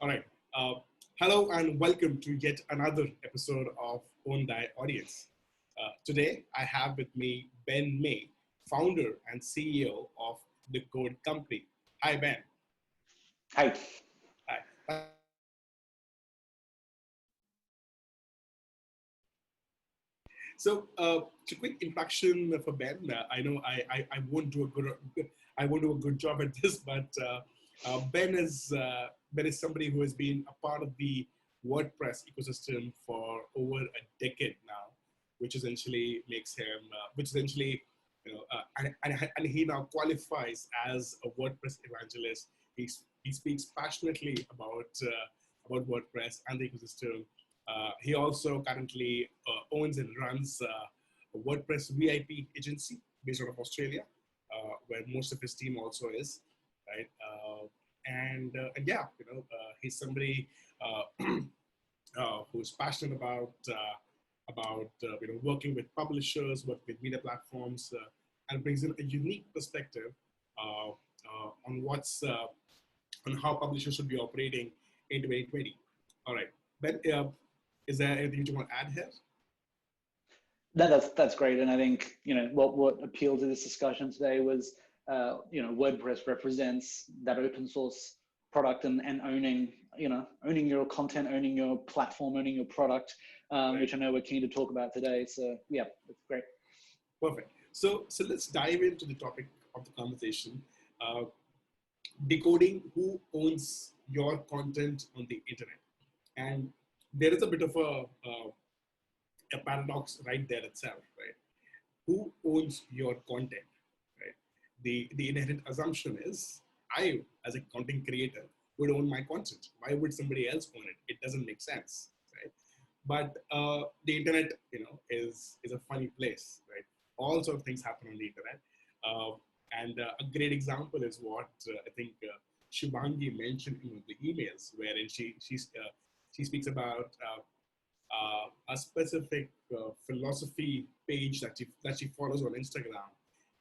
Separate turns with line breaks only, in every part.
All right. Hello and welcome to yet another episode of Own Thy Audience. Today, I have with me Ben May, founder and CEO of the Code Company. Hi, Ben.
Hi.
Hi. Thanks for joining us today. So, quick introduction for Ben. I know I won't do a good job at this, but Ben is somebody who has been a part of the WordPress ecosystem for over a decade now, which essentially, and he now qualifies as a WordPress evangelist. He speaks passionately about WordPress and the ecosystem. He also currently owns and runs a WordPress VIP agency based out of Australia, where most of his team also is, right? And yeah, he's somebody who's passionate about working with publishers, working with media platforms, and brings in a unique perspective on on how publishers should be operating in 2020. All right, Ben, is there anything you want to add here?
No, that's great. And I think, what appealed to this discussion today was, WordPress represents that open source product and owning your content, owning your platform, owning your product,
Right.
which I know we're keen to talk about today. So yeah, that's great.
Perfect. So let's dive into the topic of the conversation. Uh, Decoding who owns your content on the internet, and there is a bit of a paradox right there itself, right? Who owns your content, right? The inherent assumption is I, as a content creator, would own my content. Why would somebody else own it? It doesn't make sense, right? But the internet, is a funny place, right? All sorts of things happen on the internet, uh, and a great example is what I think Shubhangi mentioned in the emails, wherein she speaks about a specific philosophy page that she follows on Instagram,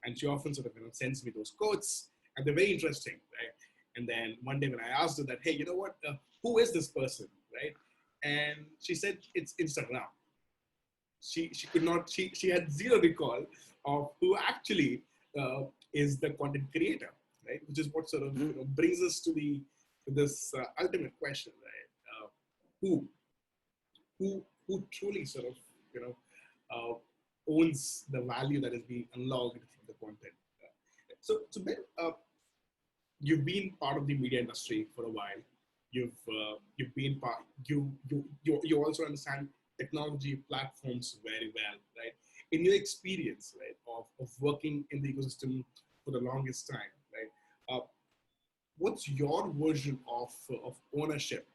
and she often sort of sends me those quotes, and they're very interesting, right? And then one day when I asked her that, hey, you know what, who is this person, right? And she said it's Instagram. She could not she had zero recall of who actually is the content creator, right? Which is what sort of
Mhm.
brings us to this ultimate question, right? Who who truly sort of you know uh, owns the value that is being unlocked from the content. So Ben, you've been part of the media industry for a while. You've been part. You also understand technology platforms very well, right? In your experience, right, of working in the ecosystem for the longest time, right? What's your version of ownership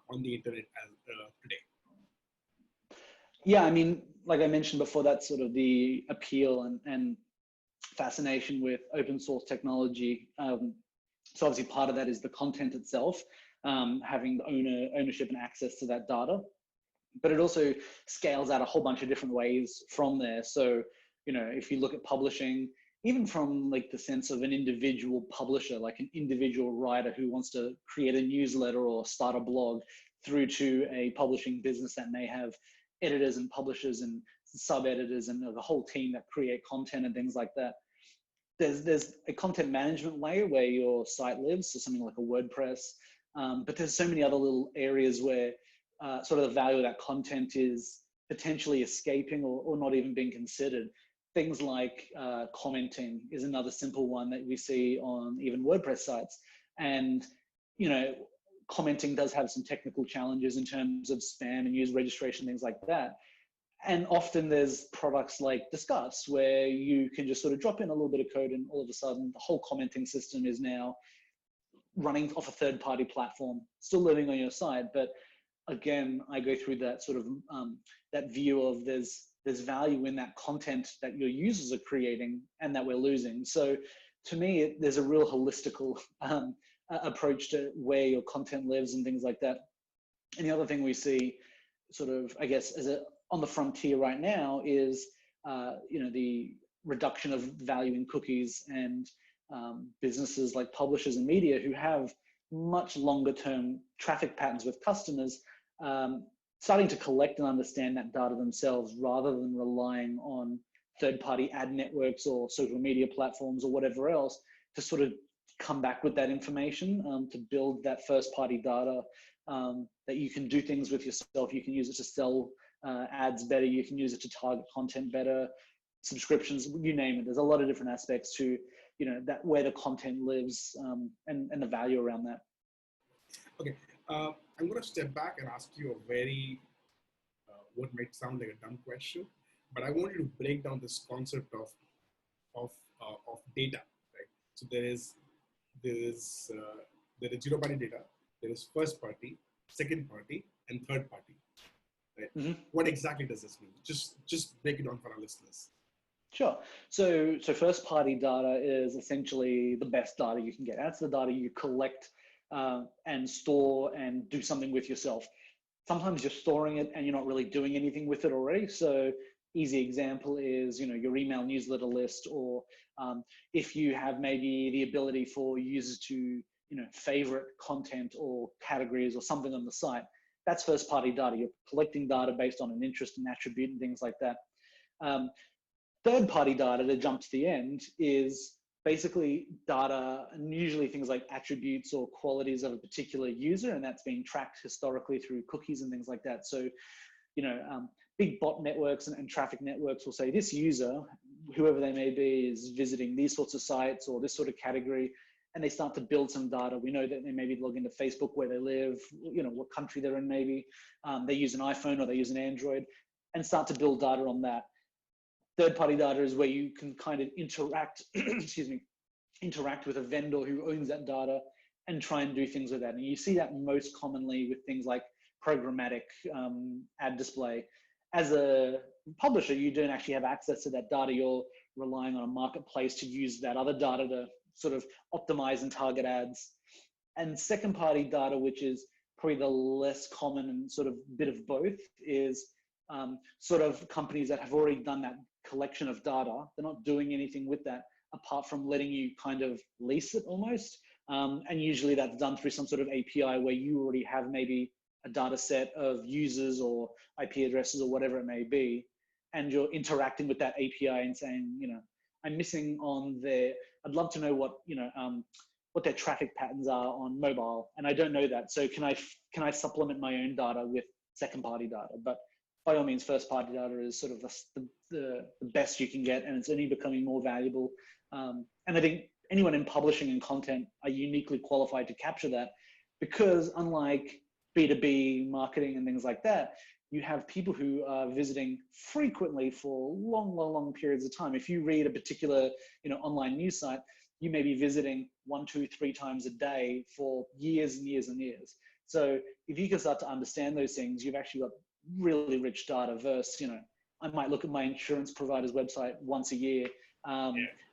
on the internet as, today?
Yeah, I mean, like I mentioned before, that's sort of the appeal and fascination with open source technology. So obviously part of that is the content itself, having the ownership and access to that data. But it also scales out a whole bunch of different ways from there. So, if you look at publishing, even from like the sense of an individual publisher, like an individual writer who wants to create a newsletter or start a blog, through to a publishing business that may have editors and publishers and sub editors and the whole team that create content and things like that. There's a content management layer where your site lives, so something like a WordPress. But there's so many other little areas where sort of the value of that content is potentially escaping or not even being considered. Things like commenting is another simple one that we see on even WordPress sites. And, you know, commenting does have some technical challenges in terms of spam and user registration, things like that. And often there's products like Discuss where you can just sort of drop in a little bit of code and all of a sudden the whole commenting system is now running off a third-party platform, still living on your side. But again, I go through that sort of that view of there's value in that content that your users are creating and that we're losing. So to me, there's a real holistical approach to where your content lives and things like that. And the other thing we see sort of, I guess, on the frontier right now is, the reduction of value in cookies and businesses like publishers and media who have much longer term traffic patterns with customers, starting to collect and understand that data themselves rather than relying on third-party ad networks or social media platforms or whatever else to sort of come back with that information, to build that first-party data, that you can do things with yourself. You can use it to sell ads better. You can use it to target content better, subscriptions, you name it. There's a lot of different aspects to, that where the content lives, and the value around that.
Okay, I'm going to step back and ask you a very, what might sound like a dumb question, but I want you to break down this concept of data, right? So there is zero party data, there is first party, second party, and third party, right?
Mm-hmm.
What exactly does this mean? Just break it down for our listeners.
Sure. So first party data is essentially the best data you can get. That's the data you collect and store and do something with yourself. Sometimes you're storing it and you're not really doing anything with it already. So easy example is, your email newsletter list, or if you have maybe the ability for users to, favorite content or categories or something on the site, that's first party data. You're collecting data based on an interest and attribute and things like that. Third party data, to jump to the end, is basically data, and usually things like attributes or qualities of a particular user, and that's been tracked historically through cookies and things like that. So, big bot networks and traffic networks will say this user, whoever they may be, is visiting these sorts of sites or this sort of category, and they start to build some data. We know that they maybe log into Facebook, where they live, what country they're in maybe. They use an iPhone or they use an Android, and start to build data on that. Third-party data is where you can kind of interact, interact with a vendor who owns that data and try and do things with that. And you see that most commonly with things like programmatic ad display. As a publisher, you don't actually have access to that data. You're relying on a marketplace to use that other data to sort of optimize and target ads. And second-party data, which is probably the less common and sort of bit of both, is sort of companies that have already done that collection of data. They're not doing anything with that apart from letting you kind of lease it almost. And usually that's done through some sort of API where you already have maybe a data set of users or IP addresses or whatever it may be. And you're interacting with that API and saying, I'm missing on their, I'd love to know what their traffic patterns are on mobile. And I don't know that. So can I supplement my own data with second party data? But by all means, first party data is sort of the best you can get, and it's only becoming more valuable. And I think anyone in publishing and content are uniquely qualified to capture that, because unlike B2B marketing and things like that, you have people who are visiting frequently for long periods of time. If you read a particular online news site, you may be visiting 1, 2, 3 times a day for years and years and years. So if you can start to understand those things, you've actually got really rich data versus, I might look at my insurance provider's website once a year,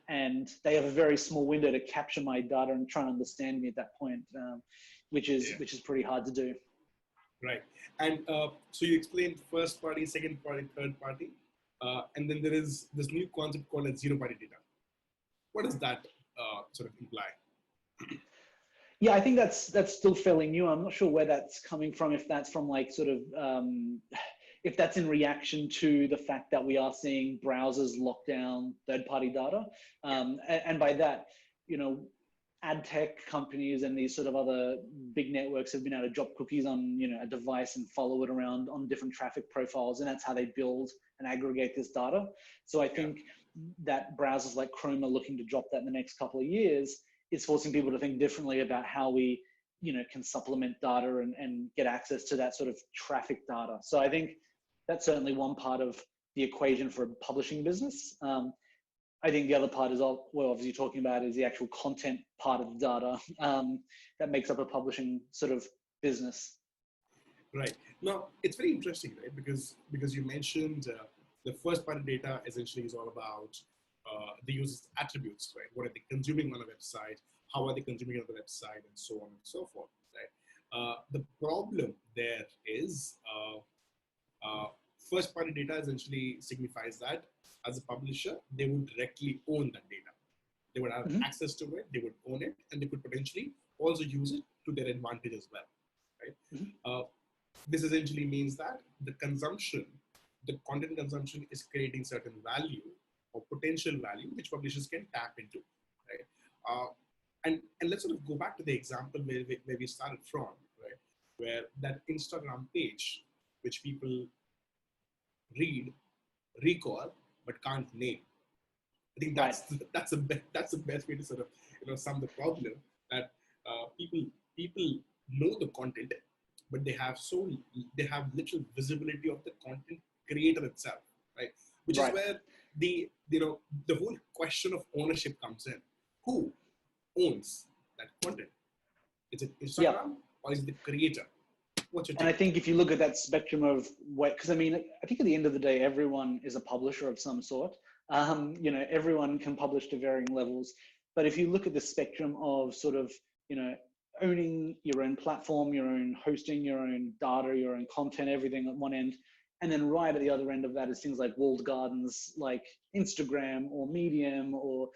and they have a very small window to capture my data and try and understand me at that point, which is pretty hard to do.
Right. And so you explained first party, second party, third party, and then there is this new concept called as zero party data. What does that sort of imply?
Yeah, I think that's still fairly new. I'm not sure where that's coming from, if that's from like sort of, if that's in reaction to the fact that we are seeing browsers lock down third-party data. And by that, ad tech companies and these sort of other big networks have been able to drop cookies on, a device and follow it around on different traffic profiles. And that's how they build and aggregate this data. So I think that browsers like Chrome are looking to drop that in the next couple of years. It's forcing people to think differently about how we, can supplement data and get access to that sort of traffic data. So I think that's certainly one part of the equation for a publishing business. I think the other part is, we're obviously talking about, is the actual content part of the data that makes up a publishing sort of business.
Right. Now, it's very interesting, right? Because you mentioned the first party data essentially is all about the user's attributes, right? What are they consuming on a website? How are they consuming on the website, and so on and so forth, right? The problem there is first party data essentially signifies that as a publisher, they would directly own that data. They would have access to it, they would own it, and they could potentially also use it to their advantage as well, right?
Mhm.
This essentially means that the content consumption is creating certain value or potential value which publishers can tap into, right? And let's sort of go back to the example where we started from, right? Where that Instagram page, which people read, recall, but can't name. I think
Right.
that's the best way to sort of sum the problem that people know the content, but they have little visibility of the content creator itself, right? Which is
Right.
where the whole question of ownership comes in. Who owns that content? Is it
Yeah.
Instagram or is it the creator? What's your
And I
take?
think if you look at that spectrum of what, because I mean, I think at the end of the day, everyone is a publisher of some sort. Everyone can publish to varying levels. But if you look at the spectrum of sort of, owning your own platform, your own hosting, your own data, your own content, everything at one end, and then right at the other end of that is things like walled gardens, like Instagram or Medium or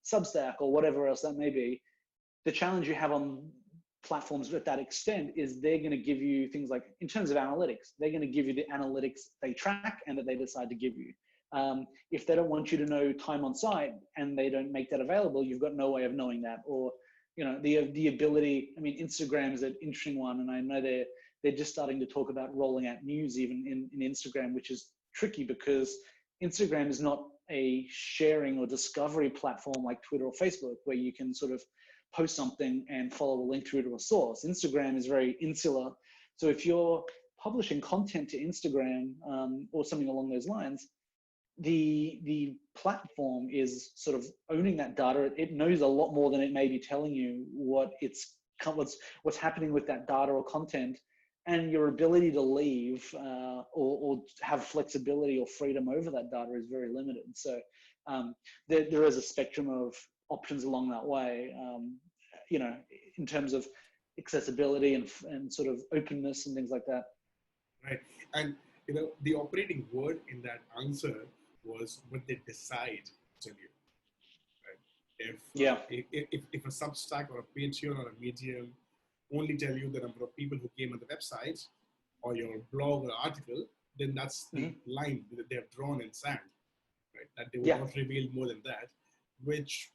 Substack or whatever else that may be. The challenge you have on platforms at that extent is they're going to give you things like, in terms of analytics, they're going to give you the analytics they track and that they decide to give you. If they don't want you to know time on site and they don't make that available, you've got no way of knowing that. Or, the ability, I mean, Instagram is an interesting one. And I know they're just starting to talk about rolling out news even in Instagram, which is tricky because Instagram is not a sharing or discovery platform like Twitter or Facebook, where you can sort of post something and follow a link through to a source. Instagram is very insular. So if you're publishing content to Instagram or something along those lines, the platform is sort of owning that data. It knows a lot more than it may be telling you what's happening with that data or content, and your ability to leave or have flexibility or freedom over that data is very limited. So there is a spectrum of options along that way, in terms of accessibility and sort of openness and things like that.
Right. And the operating word in that answer was what they decide to do. Right?
Yeah.
If a Substack or a Patreon or a Medium only tell you the number of people who came on the website or your blog or article, then that's the line that they have drawn in sand, right? That they will not reveal more than that, which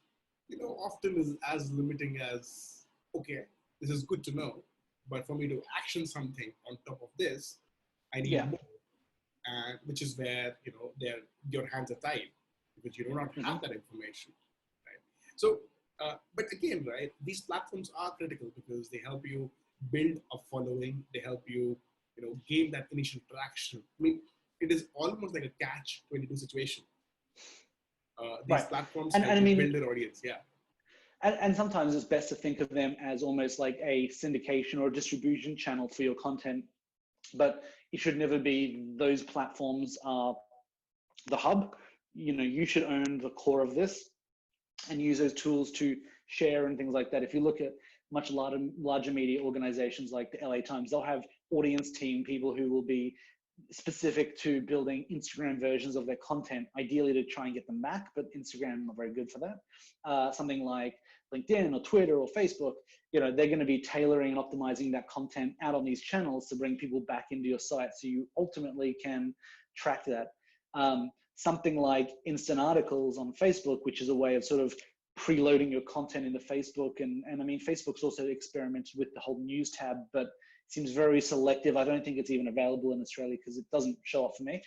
often is as limiting as, okay, this is good to know, but for me to action something on top of this, I need more. And which is where your hands are tied because you do not have that information, right? So, but again, right, these platforms are critical because they help you build a following. They help you, gain that initial traction. I mean, it is almost like a catch-22 situation. These platforms
And
help
I
you
mean,
build their audience. Yeah.
And sometimes it's best to think of them as almost like a syndication or a distribution channel for your content. But it should never be those platforms are the hub. You should own the core of this and use those tools to share and things like that. If you look at much larger media organizations like the LA Times, they'll have audience team, people who will be specific to building Instagram versions of their content, ideally to try and get them back, but Instagram not very good for that. Something like LinkedIn or Twitter or Facebook, they're going to be tailoring and optimizing that content out on these channels to bring people back into your site so you ultimately can track that. Something like instant articles on Facebook, which is a way of sort of preloading your content into Facebook. And I mean, Facebook's also experimented with the whole news tab, but seems very selective. I don't think it's even available in Australia because it doesn't show up for me.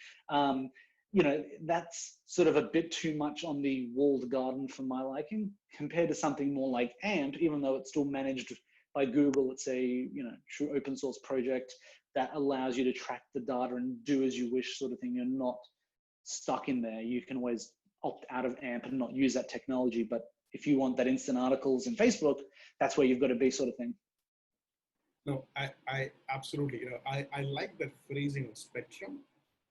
That's sort of a bit too much on the walled garden for my liking compared to something more like AMP, even though it's still managed by Google. It's a true open source project that allows you to track the data and do as you wish sort of thing. You're not stuck in there. You can always opt out of AMP and not use that technology. But if you want that instant articles in Facebook, that's where you've got to be sort of thing.
No, I absolutely, I like that phrasing of spectrum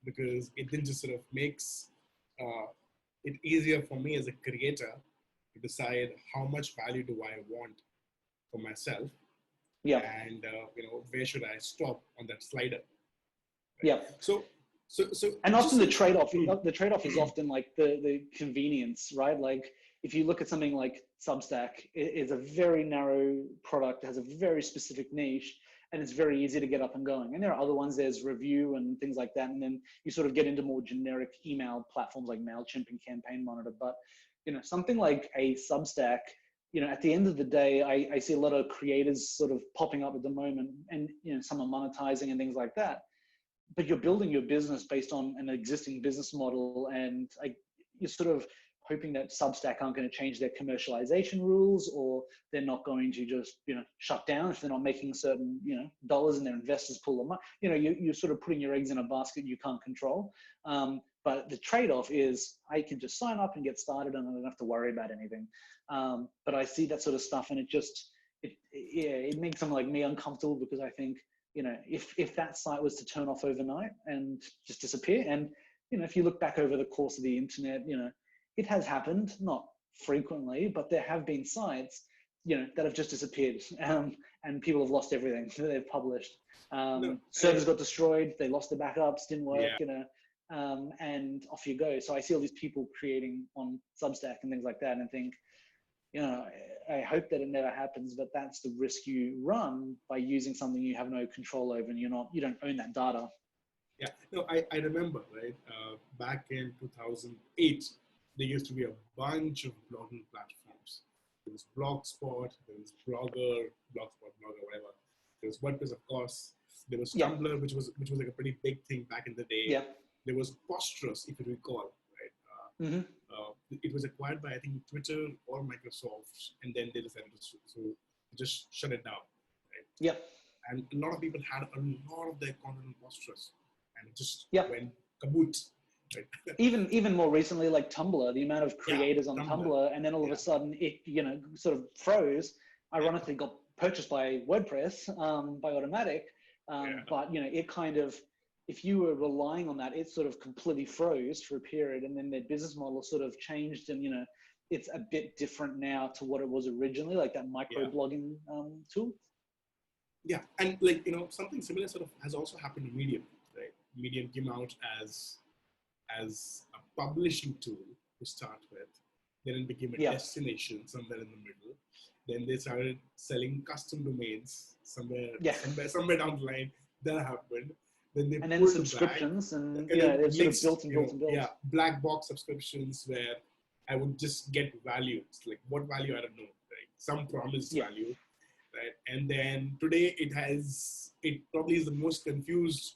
because it then just sort of makes it easier for me as a creator to decide how much value do I want for myself.
Yeah.
And, where should I stop on that slider? Right?
Yeah.
So,
and often the trade-off is often like the convenience, right? Like if you look at something like Substack, it is a very narrow product, it has a very specific niche, and it's very easy to get up and going. And there are other ones, there's review and things like that. And then you sort of get into more generic email platforms like MailChimp and Campaign Monitor. But, something like a Substack, at the end of the day, I see a lot of creators sort of popping up at the moment, and, some are monetizing and things like that. But you're building your business based on an existing business model, and you're sort of hoping that Substack aren't going to change their commercialization rules, or they're not going to just, shut down if they're not making certain, dollars, and their investors pull them up. You're sort of putting your eggs in a basket you can't control. But the trade-off is I can just sign up and get started, and I don't have to worry about anything. But I see that sort of stuff, and it makes someone like me uncomfortable, because I think, if that site was to turn off overnight and just disappear, and, if you look back over the course of the internet, it has happened, not frequently, but there have been sites, that have just disappeared, and people have lost everything that they've published. Servers got destroyed, they lost their backups, didn't work, and off you go. So I see all these people creating on Substack and things like that, and think, I hope that it never happens, but that's the risk you run by using something you have no control over, and you don't own that data.
Yeah, no, I remember, right? Back in 2008, there used to be a bunch of blogging platforms. There was Blogspot, there was Blogspot, whatever. There was WordPress, of course. There was Tumblr, which was like a pretty big thing back in the day.
Yeah.
There was Posterous, if you recall, right? It was acquired by, I think, Twitter or Microsoft, and then they decided to just shut it down, right?
Yeah.
And a lot of people had a lot of their content on Posterous, and it just went kaboot. Right?
Even more recently, like Tumblr, the amount of creators on Tumblr, and then all of a sudden it sort of froze. Ironically, got purchased by WordPress by Automatic, but it kind of, if you were relying on that, it sort of completely froze for a period, and then their business model sort of changed, and it's a bit different now to what it was originally, like that micro blogging tool. Yeah,
and something similar sort of has also happened to Medium, right? Medium came out as a publishing tool to start with. Then it became a destination somewhere in the middle. Then they started selling custom domains somewhere down the line. That happened. Then they
then subscriptions, and they've sort of built and built and built.
Yeah, black box subscriptions where I would just get value. It's like, what value, I don't know, right? Some promised value, right? And then today it probably is the most confused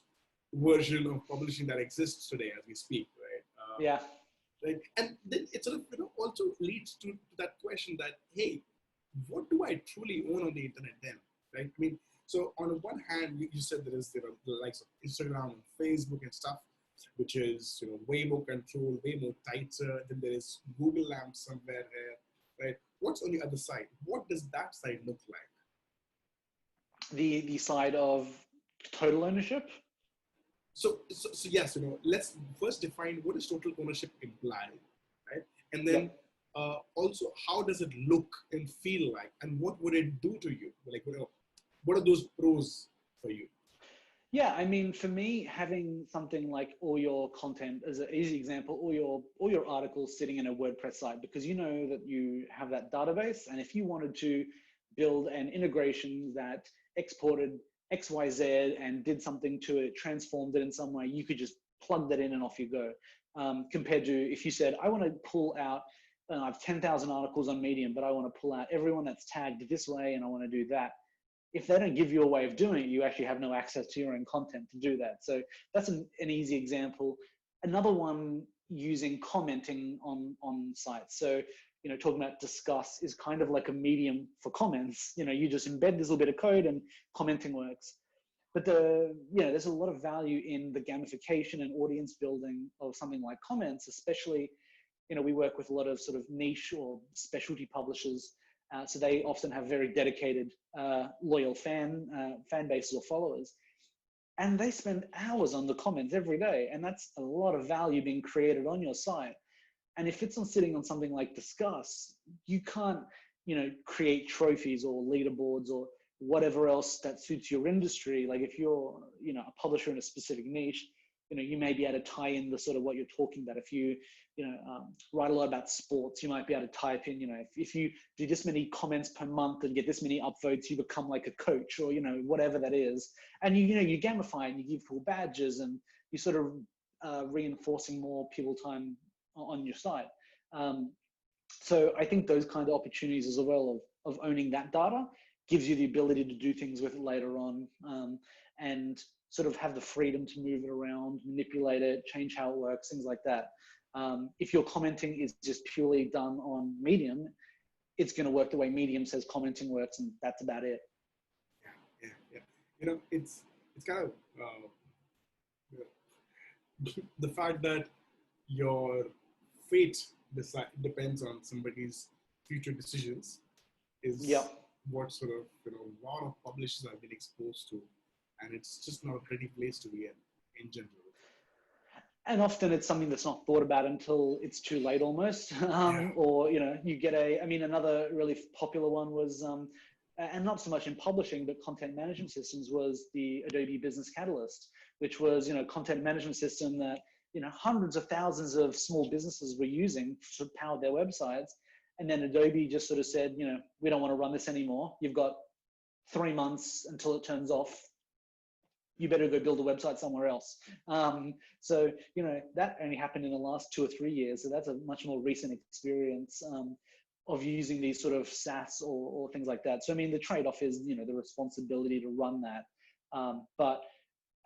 version of publishing that exists today as we speak, right? Right. And then it sort of also leads to that question that, hey, what do I truly own on the internet then, right? I mean, so on the one hand, you said there is the likes of Instagram and Facebook and stuff, which is way more control, way more tighter. Then there is Google Lamp somewhere here, right? What's on the other side? What does that side look like?
The side of total ownership.
So yes, let's first define what does total ownership imply, right? And then also, how does it look and feel like, and what would it do to you? Like, what are those pros for you?
Yeah, I mean, for me, having something like all your content, as an easy example, all your articles sitting in a WordPress site, because that you have that database, and if you wanted to build an integration that exported XYZ and did something to it, transformed it in some way, you could just plug that in and off you go. Compared to if you said, I want to pull out, I have 10,000 articles on Medium, but I want to pull out everyone that's tagged this way, and I want to do that. If they don't give you a way of doing it, you actually have no access to your own content to do that. So that's an easy example. Another one, using commenting on sites. So, talking about Discuss is kind of like a medium for comments. You just embed this little bit of code and commenting works. But there's a lot of value in the gamification and audience building of something like comments, especially, we work with a lot of sort of niche or specialty publishers. So they often have very dedicated, loyal fan bases or followers. And they spend hours on the comments every day. And that's a lot of value being created on your site. And if it's sitting on something like Discuss, you can't, create trophies or leaderboards or whatever else that suits your industry. Like if you're, a publisher in a specific niche, you may be able to tie in the sort of what you're talking about. If you, write a lot about sports, you might be able to type in, if you do this many comments per month and get this many upvotes, you become like a coach, or, whatever that is. And you gamify and you give people badges, and you sort of reinforcing more people time on your site. So I think those kind of opportunities as well of owning that data gives you the ability to do things with it later on, and sort of have the freedom to move it around, manipulate it, change how it works, things like that. If your commenting is just purely done on Medium, it's going to work the way Medium says commenting works, and that's about it.
Yeah. It's kind of the fact that your fate depends on somebody's future decisions is what sort of a lot of publishers have been exposed to, and it's just not a pretty place to be in general.
And often it's something that's not thought about until it's too late almost. Or, you get another really popular one was, and not so much in publishing, but content management systems, was the Adobe Business Catalyst, which was, content management system that, hundreds of thousands of small businesses were using to power their websites. And then Adobe just sort of said, we don't want to run this anymore. You've got 3 months until it turns off. You better go build a website somewhere else. So, that only happened in the last 2 or 3 years. So that's a much more recent experience of using these sort of SaaS or things like that. So, the trade-off is, the responsibility to run that. But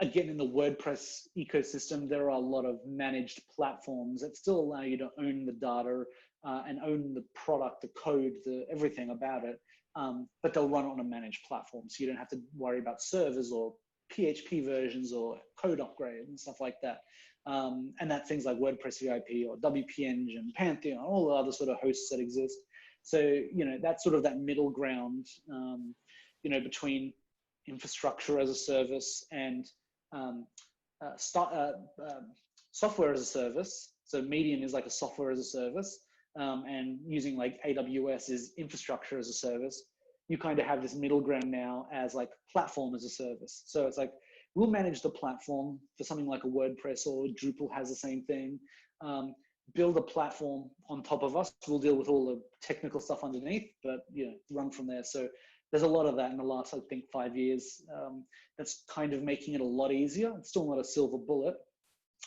again, in the WordPress ecosystem, there are a lot of managed platforms that still allow you to own the data and own the product, the code, everything about it. But they'll run on a managed platform. So you don't have to worry about servers or PHP versions or code upgrade and stuff like that. And that's things like WordPress VIP or WP Engine, Pantheon, all the other sort of hosts that exist. So, that's sort of that middle ground, between infrastructure as a service and software as a service. So Medium is like a software as a service, and using like AWS is infrastructure as a service. You kind of have this middle ground now as like platform as a service. So it's like, we'll manage the platform for something like a WordPress, or Drupal has the same thing. Build a platform on top of us. We'll deal with all the technical stuff underneath, but run from there. So there's a lot of that in the last, I think, 5 years. That's kind of making it a lot easier. It's still not a silver bullet,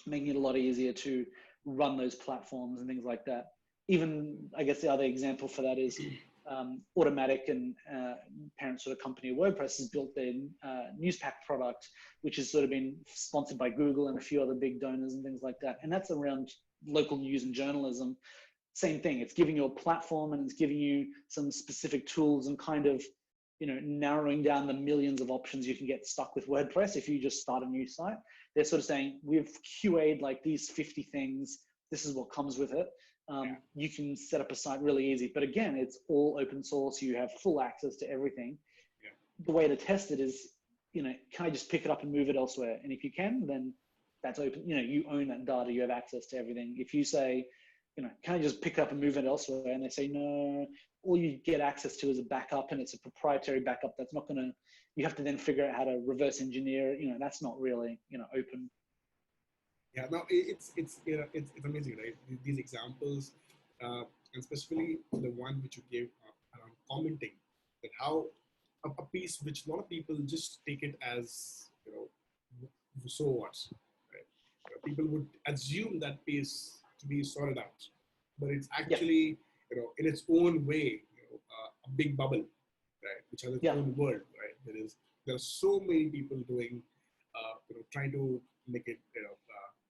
making it a lot easier to run those platforms and things like that. Even, I guess the other example for that is Automatic, and parent sort of company of WordPress, has built their Newspack product, which has sort of been sponsored by Google and a few other big donors and things like that. And that's around local news and journalism. Same thing. It's giving you a platform, and it's giving you some specific tools, and kind of, narrowing down the millions of options you can get stuck with WordPress if you just start a new site. They're sort of saying, we've QA'd like these 50 things. This is what comes with it. You can set up a site really easy, but again, it's all open source. You have full access to everything. The way to test it is, can I just pick it up and move it elsewhere? And if you can, then that's open. You own that data. You have access to everything. If you say, can I just pick it up and move it elsewhere? And they say, no, all you get access to is a backup, and it's a proprietary backup. That's not going to, you have to then figure out how to reverse engineer. That's not really, open.
Yeah, no, it's amazing, right? These examples, and especially the one which you gave around commenting, that how a piece which a lot of people just take it as, so what, right? People would assume that piece to be sorted out, but it's actually, in its own way, a big bubble, right? Which has its own world, right? There are so many people doing, trying to make it,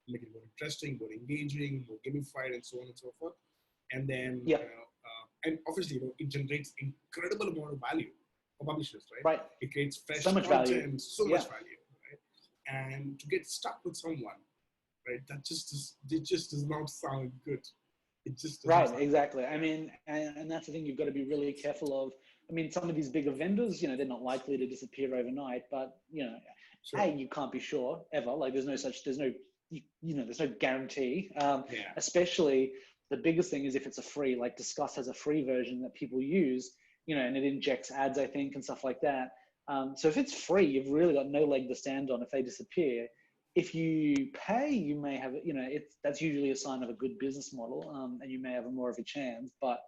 make it more interesting, more engaging, more gamified, and so on and so forth. And then, and obviously, it generates incredible amount of value for publishers, right?
Right.
It creates fresh
so much
content,
value.
so much value, right? And to get stuck with someone, right? It just does not sound good. It just doesn't sound
exactly. Good. And that's the thing you've got to be really careful of. Some of these bigger vendors, they're not likely to disappear overnight, but sure. You can't be sure ever. Like there's no guarantee. Especially the biggest thing is if it's a free, like Discuss has a free version that people use, and it injects ads, I think, and stuff like that. So if it's free, you've really got no leg to stand on if they disappear. if you pay, you may have, that's usually a sign of a good business model, and you may have more of a chance. But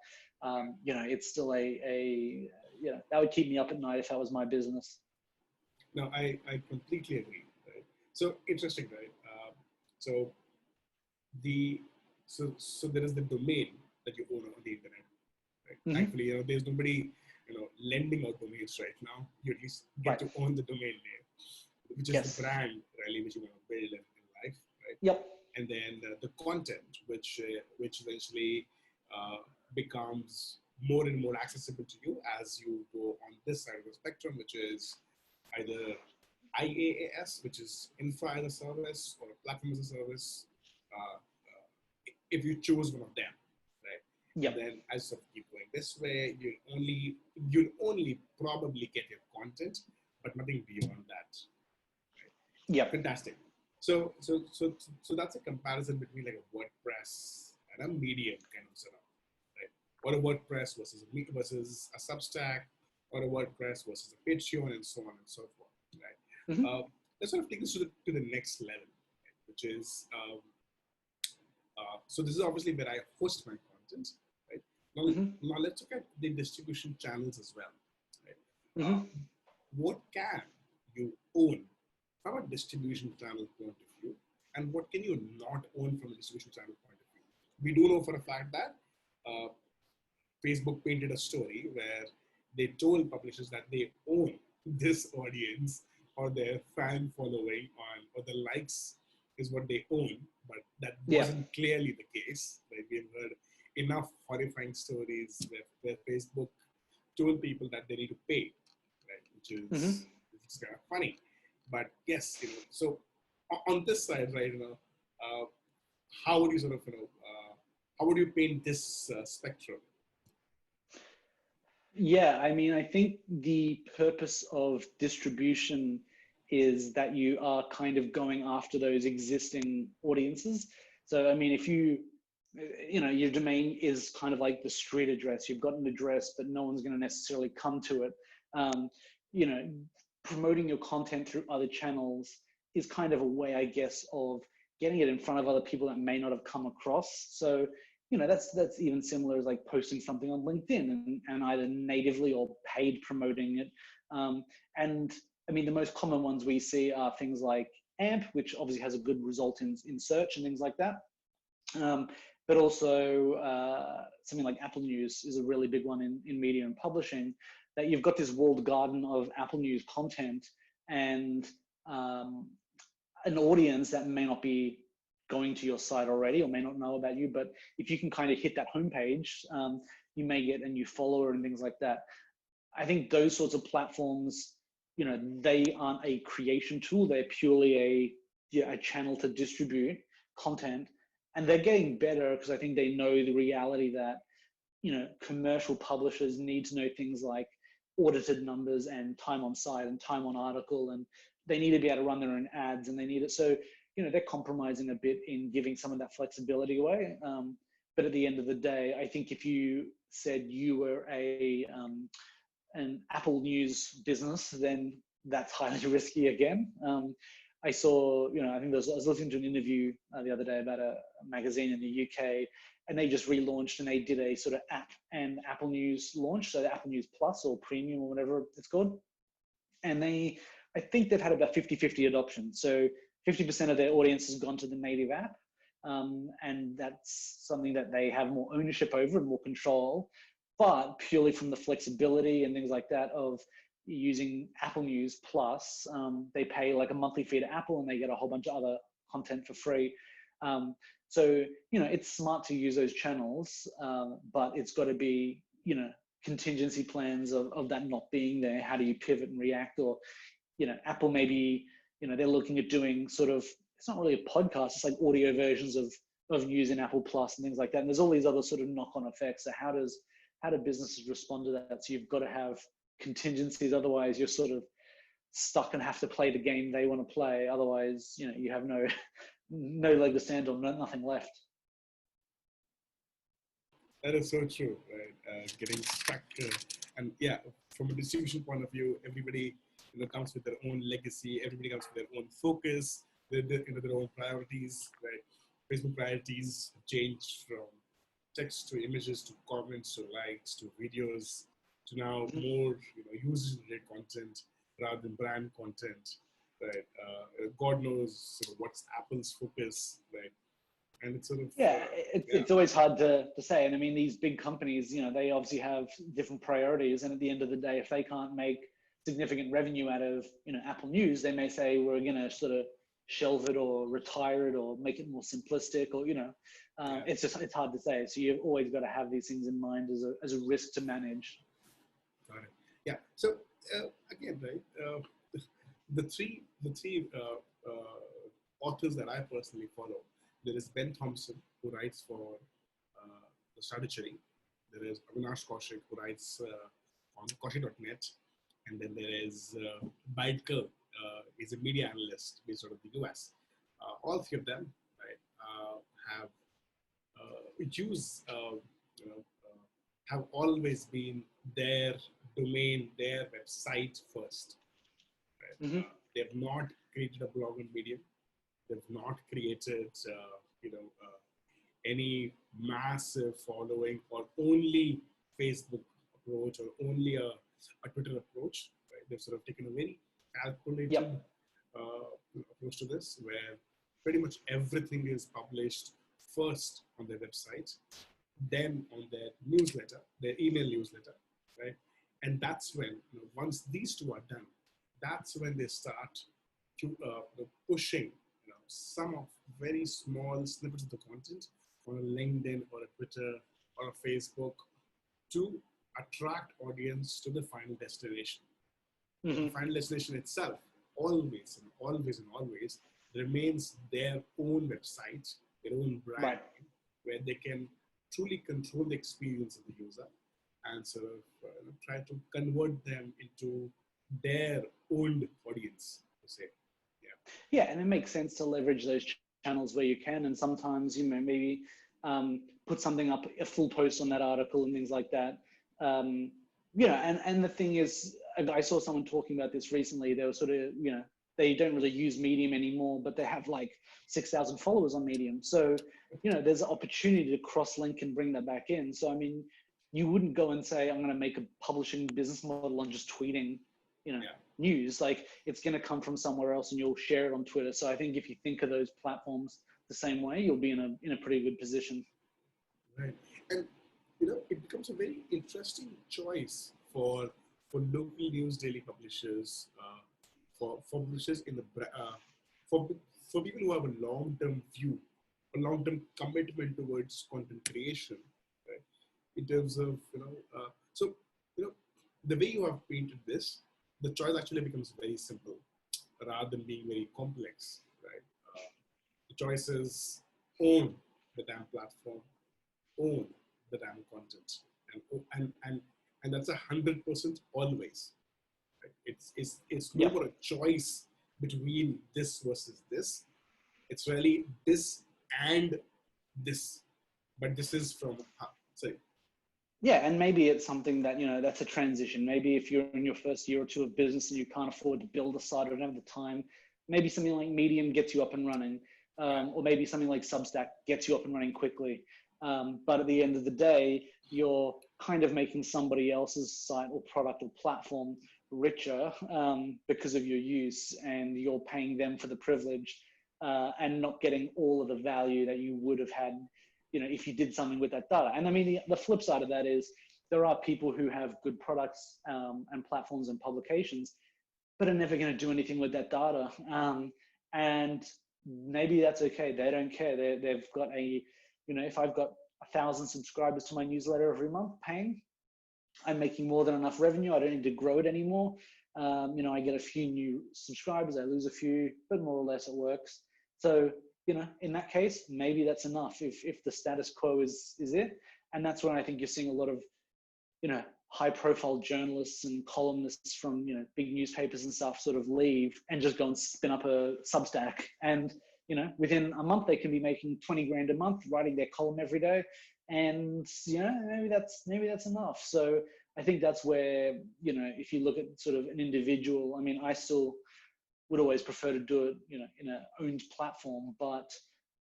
it's still that would keep me up at night if that was my business.
No, I completely agree. Right? So interesting, right? So the so there is the domain that you own on the internet. Right?
Mm-hmm.
Thankfully, there's nobody lending out domains right now. You at least get
Right.
to own the domain name, which is
Yes.
the brand really which you want to build in life, right?
Yep.
And then the content, which eventually becomes more and more accessible to you as you go on this side of the spectrum, which is either IaaS, which is infra as a service, or platform as a service, if you choose one of them, right?
Yep.
And then as you keep going this way, you'll only probably get your content, but nothing beyond that. Right?
Yep.
Fantastic. So that's a comparison between like a WordPress and a Medium kind of setup, right? Or a WordPress versus a Substack, or a WordPress versus a Patreon, and so on and so forth, right?
Mm-hmm.
Let's sort of take this to the next level, right? Which is so this is obviously where I host my content, right? Now,
Mm-hmm.
now let's look at the distribution channels as well, right?
Mm-hmm.
What can you own from a distribution channel point of view, and what can you not own from a distribution channel point of view? We do know for a fact that uh, Facebook painted a story where they told publishers that they own this audience or their fan following on, or the likes is what they own, but that
Yeah.
wasn't clearly the case. Like we've heard enough horrifying stories where Facebook told people that they need to pay, right? Which is kind of funny. But yes, so on this side, right, how would you sort of, how would you paint this spectrum?
Yeah, I mean, I think the purpose of distribution is that you are kind of going after those existing audiences. So, I mean, if your domain is kind of like the street address, you've got an address, but no one's going to necessarily come to it. Um, you know, Promoting your content through other channels is kind of a way, I guess, of getting it in front of other people that may not have come across. So, that's even similar as like posting something on LinkedIn and either natively or paid promoting it. And I mean, the most common ones we see are things like AMP, which obviously has a good result in search and things like that. But also something like Apple News is a really big one in media and publishing, that you've got this walled garden of Apple News content and an audience that may not be going to your site already or may not know about you. But if you can kind of hit that homepage, you may get a new follower and things like that. I think those sorts of platforms, they aren't a creation tool. They're purely a channel to distribute content. And they're getting better because I think they know the reality that, commercial publishers need to know things like audited numbers and time on site and time on article, and they need to be able to run their own ads, and they need it. So, they're compromising a bit in giving some of that flexibility away. But at the end of the day, I think if you said you were an Apple News business, then that's highly risky again. I saw, I think I was listening to an interview the other day about a magazine in the UK, and they just relaunched and they did a sort of app and Apple News launch, so the Apple News Plus or Premium or whatever it's called. And I think they've had about 50-50 adoption. So 50% of their audience has gone to the native app, and that's something that they have more ownership over and more control, but purely from the flexibility and things like that of using Apple News Plus, they pay like a monthly fee to Apple and they get a whole bunch of other content for free. So, it's smart to use those channels, but it's got to be, contingency plans of that not being there. How do you pivot and react? Or, Apple maybe, they're looking at doing sort of, it's not really a podcast, it's like audio versions of news in Apple Plus and things like that. And there's all these other sort of knock-on effects. So how do businesses respond to that? So you've got to have contingencies, otherwise you're sort of stuck and have to play the game they want to play. Otherwise, you have no leg to stand on, nothing left.
That is so true, right? Getting stuck, and yeah, from a distribution point of view, everybody comes with their own legacy. Everybody comes with their own focus. their own priorities, right? Facebook priorities changed from text to images to comments to likes to videos to now
Mhm.
more user-generated content rather than brand content, right? God knows sort of what's Apple's focus, right? And it's sort of
Yeah,
yeah,
it's always hard to say. And I mean, these big companies, they obviously have different priorities. And at the end of the day, if they can't make significant revenue out of, Apple News, they may say we're going to sort of shelve it or retire it or make it more simplistic or,
yeah,
it's hard to say. So you've always got to have these things in mind as a risk to manage.
got it. Yeah. So again, right, the three authors that I personally follow. There is Ben Thompson, who writes for the Strategy. There is Avinash Kaushik, who writes on Kaushik.net. And then there is Baidkar, is a media analyst based out of the US. All three of them, right, have use have always been their domain, their website first. Right?
Hmm.
They have not created a blog on Medium. They've not created, any massive following or only Facebook approach or only a Twitter approach. Right? They've sort of taken a very calculated
Yep.
approach to this, where pretty much everything is published first on their website, then on their newsletter, their email newsletter, right? And that's when, once these two are done, that's when they start to pushing, some of very small snippets of the content on a LinkedIn or a Twitter or a Facebook to attract audience to the final destination. But the
Hmm.
final destination itself always and always and always remains their own website, their own brand,
Right.
where they can truly control the experience of the user and sort of try to convert them into their own audience, to say. Yeah.
Yeah, and it makes sense to leverage those channels where you can, and sometimes maybe put something up, a full post on that article and things like that. And the thing is, I saw someone talking about this recently. They were sort of they don't really use Medium anymore, but they have like 6,000 followers on Medium. So there's an opportunity to cross link and bring that back in. So I mean, you wouldn't go and say I'm going to make a publishing business model on just tweeting,
Yeah.
news. Like it's going to come from somewhere else and you'll share it on Twitter. So I think if you think of those platforms the same way, you'll be in a pretty good position.
Right. And it becomes a very interesting choice for local news daily publishers, for publishers in the for for people who have a long term view, a long term commitment towards content creation, right? In terms of so you know the way you have painted this, the choice actually becomes very simple rather than being very complex, right? The choice is own the damn platform, own the damn content, and that's 100% always. Right? It's no
Yep.
more a choice between this versus this. It's really this and this, but this is from sorry.
Yeah, and maybe it's something that that's a transition. Maybe if you're in your first year or two of business and you can't afford to build a site or don't have the time, maybe something like Medium gets you up and running,
Yeah,
or maybe something like Substack gets you up and running quickly. But at the end of the day, you're kind of making somebody else's site or product or platform richer because of your use, and you're paying them for the privilege and not getting all of the value that you would have had if you did something with that data. And I mean, the flip side of that is there are people who have good products and platforms and publications, but are never going to do anything with that data. And maybe that's okay. They don't care. They've got if I've got 1,000 subscribers to my newsletter every month paying, I'm making more than enough revenue. I don't need to grow it anymore. I get a few new subscribers, I lose a few, but more or less it works. So, in that case, maybe that's enough if the status quo is it. And that's when I think you're seeing a lot of, high profile journalists and columnists from, big newspapers and stuff sort of leave and just go and spin up a Substack. And, within a month, they can be making 20 grand a month writing their column every day. And, maybe that's enough. So I think that's where, if you look at sort of an individual, I mean, I still would always prefer to do it, in an owned platform, but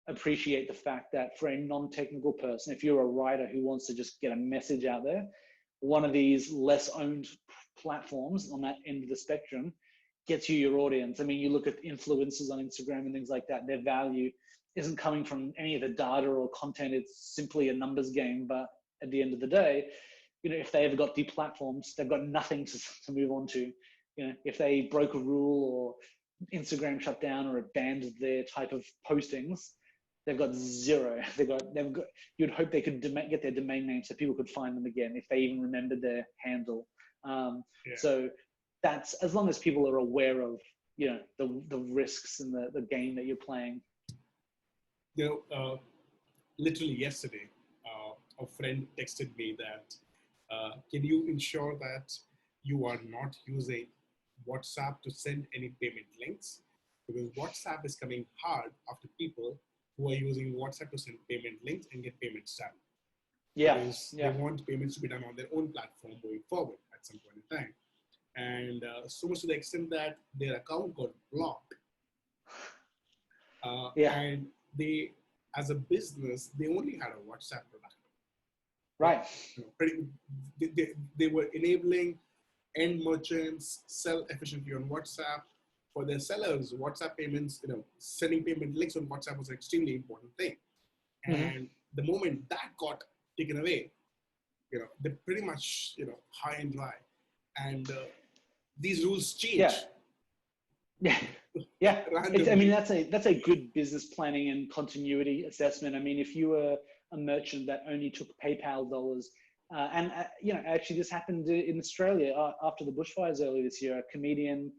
appreciate the fact that for a non-technical person, if you're a writer who wants to just get a message out there, one of these less owned platforms on that end of the spectrum gets you your audience. I mean, you look at influencers on Instagram and things like that, their value isn't coming from any of the data or content. It's simply a numbers game. But at the end of the day, if they ever got deplatformed, they've got nothing to move on to. If they broke a rule or Instagram shut down or it banned their type of postings, they've got zero. You'd hope they could get their domain name so people could find them again if they even remembered their handle. So that's, as long as people are aware of, the risks and the game that you're playing.
Literally yesterday, a friend texted me that, can you ensure that you are not using WhatsApp to send any payment links? Because WhatsApp is coming hard after people who are using WhatsApp to send payment links and get payments done. Because they want payments to be done on their own platform going forward at some point in time. And so much to the extent that their account got blocked. And they, as a business, they only had a WhatsApp product.
Right.
They were enabling end merchants sell efficiently on WhatsApp. For their sellers, WhatsApp payments, sending payment links on WhatsApp was an extremely important thing. And the moment that got taken away, they're pretty much, high and dry. And these rules change.
Yeah. I mean, that's a good business planning and continuity assessment. I mean, if you were a merchant that only took PayPal dollars, actually this happened in Australia after the bushfires earlier this year. A comedian,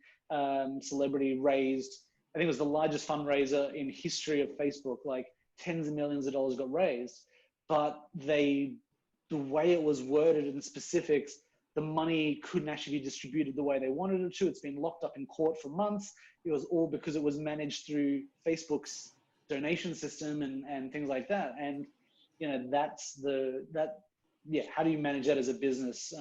celebrity raised, I think it was the largest fundraiser in history of Facebook, like tens of millions of dollars got raised, but the way it was worded in specifics, the money couldn't actually be distributed the way they wanted it to. It's been locked up in court for months. It was all because it was managed through Facebook's donation system and things like that. And, how do you manage that as a business?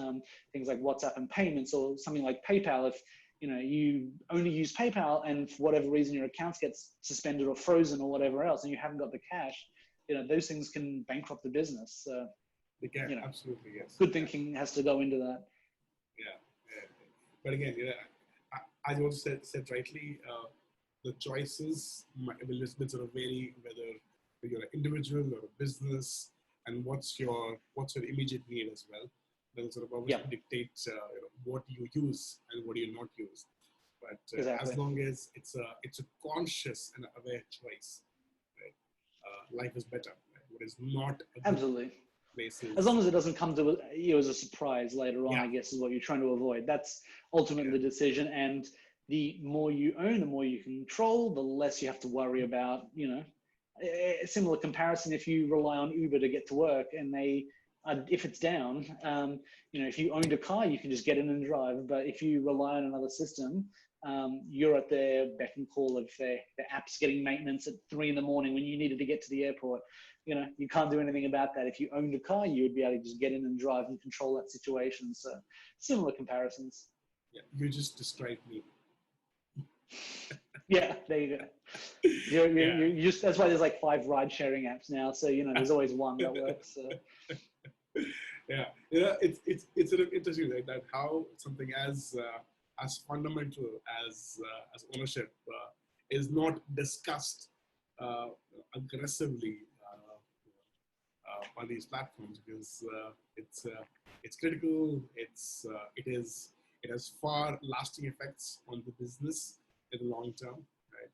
Things like WhatsApp and payments, or something like PayPal. If, you only use PayPal and for whatever reason your accounts gets suspended or frozen or whatever else, and you haven't got the cash, those things can bankrupt the business. So,
they can, absolutely, yes.
Good thinking has to go into that.
But again, as you also said rightly, the choices will sort of vary whether you're an individual or a business, and what's your immediate need as well. That'll sort of obviously dictate what you use and what you not use. But as long as it's a conscious and aware choice, right? Life is better. Right? What is not
absolutely. As long as it doesn't come to you as a surprise later on, I guess is what you're trying to avoid. That's ultimately the decision. And the more you own, the more you control, the less you have to worry about, a similar comparison. If you rely on Uber to get to work and if it's down, if you owned a car, you can just get in and drive. But if you rely on another system, you're at their beck and call of their apps getting maintenance at 3 a.m. when you needed to get to the airport. You can't do anything about that. If you owned a car, you would be able to just get in and drive and control that situation. So similar comparisons.
Yeah, you just described me.
Yeah, there you go. You just, that's why there's like 5 ride sharing apps now. So, there's always one that works. So.
It's sort of interesting, right? That how something as fundamental as ownership is not discussed aggressively on these platforms, because it's critical. It has far lasting effects on the business in the long term, right?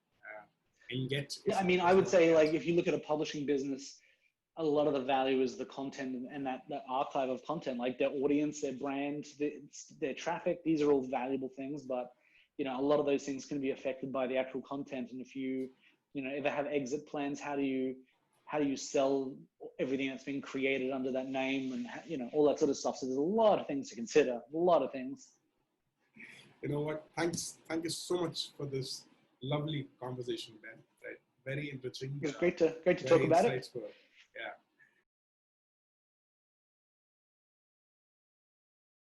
And yet,
I would say, like, if you look at a publishing business, a lot of the value is the content and that archive of content, like their audience, their brand, their traffic. These are all valuable things, but a lot of those things can be affected by the actual content. And if you ever have exit plans, how do you sell everything that's been created under that name, and all that sort of stuff. So there's a lot of things to consider. A lot of things.
You know what? Thank you so much for this lovely conversation, Ben. Right? Very enriching.
It was great to talk about it.